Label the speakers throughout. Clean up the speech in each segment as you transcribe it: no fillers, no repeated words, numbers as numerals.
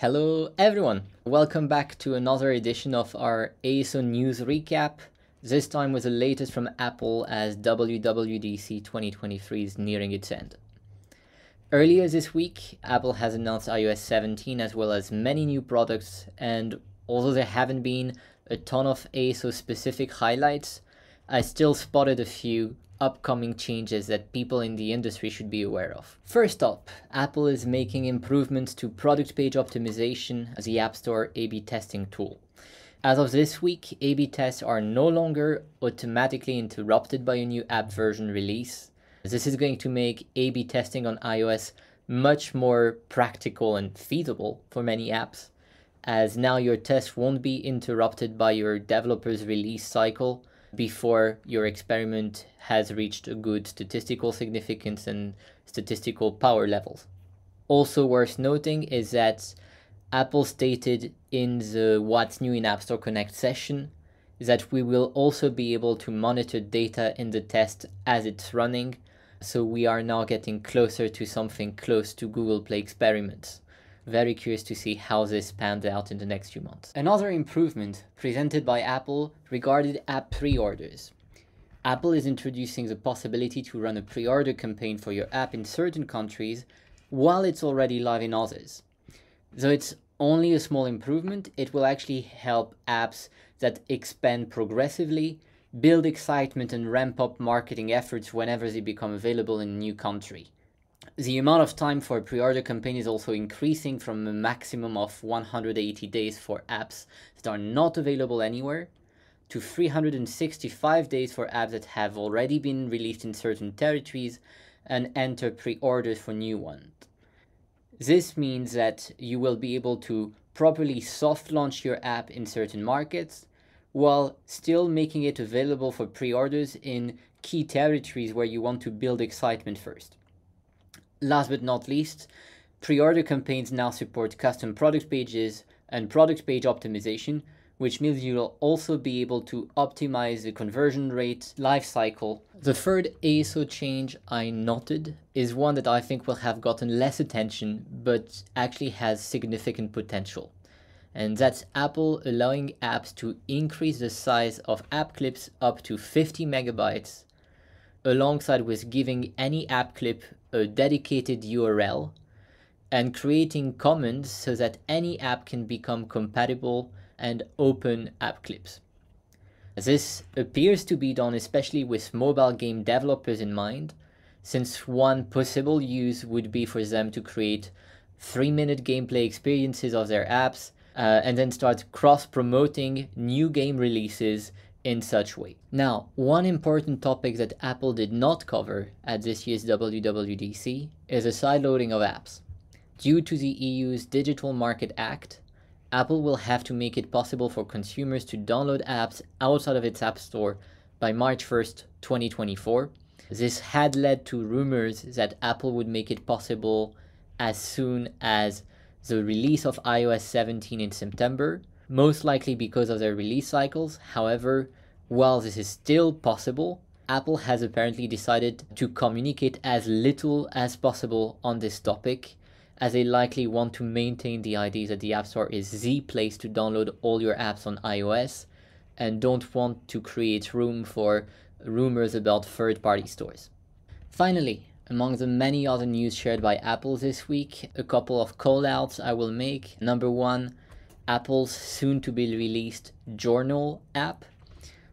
Speaker 1: Hello everyone! Welcome back to another edition of our ASO news recap, this time with the latest from Apple as WWDC 2023 is nearing its end. Earlier this week, Apple has announced iOS 17 as well as many new products, and although there haven't been a ton of ASO specific highlights, I still spotted a few upcoming changes that people in the industry should be aware of. First up, Apple is making improvements to product page optimization as the App Store A/B testing tool. As of this week, A/B tests are no longer automatically interrupted by a new app version release. This is going to make A/B testing on iOS much more practical and feasible for many apps, as now your tests won't be interrupted by your developer's release cycle before your experiment has reached a good statistical significance and statistical power levels. Also worth noting is that Apple stated in the What's New in App Store Connect session that we will also be able to monitor data in the test as it's running, so we are now getting closer to something close to Google Play experiments. Very curious to see how this pans out in the next few months. Another improvement presented by Apple regarded app pre-orders. Apple is introducing the possibility to run a pre-order campaign for your app in certain countries while it's already live in others. Though it's only a small improvement, it will actually help apps that expand progressively, build excitement and ramp up marketing efforts whenever they become available in a new country. The amount of time for a pre-order campaign is also increasing from a maximum of 180 days for apps that are not available anywhere to 365 days for apps that have already been released in certain territories and enter pre-orders for new ones. This means that you will be able to properly soft launch your app in certain markets while still making it available for pre-orders in key territories where you want to build excitement first. Last but not least, pre-order campaigns now support custom product pages and product page optimization, which means you'll also be able to optimize the conversion rate lifecycle. The third ASO change I noted is one that I think will have gotten less attention, but actually has significant potential. And that's Apple allowing apps to increase the size of app clips up to 50 megabytes, alongside with giving any app clip a dedicated URL and creating comments so that any app can become compatible and open app clips. This appears to be done especially with mobile game developers in mind, since one possible use would be for them to create 3-minute gameplay experiences of their apps and then start cross-promoting new game releases in such way. Now, one important topic that Apple did not cover at this year's WWDC is the sideloading of apps. Due to the EU's Digital Market Act, Apple will have to make it possible for consumers to download apps outside of its App Store by March 1st, 2024. This had led to rumors that Apple would make it possible as soon as the release of iOS 17 in September, most likely because of their release cycles. However, while this is still possible, Apple has apparently decided to communicate as little as possible on this topic, as they likely want to maintain the idea that the App Store is the place to download all your apps on iOS and don't want to create room for rumors about third-party stores. Finally, among the many other news shared by Apple this week, a couple of call-outs I will make. Number one, Apple's soon-to-be-released Journal app.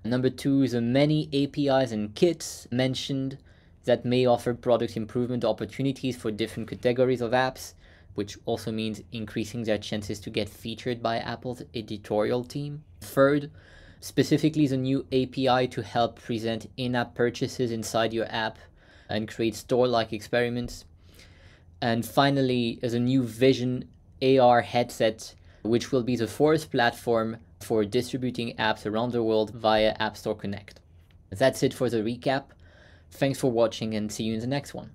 Speaker 1: Number two, the many APIs and kits mentioned that may offer product improvement opportunities for different categories of apps, which also means increasing their chances to get featured by Apple's editorial team. Third, specifically the new API to help present in-app purchases inside your app and create store-like experiments. And finally, the new Vision AR headset, which will be the fourth platform for distributing apps around the world via App Store Connect. That's it for the recap. Thanks for watching and see you in the next one.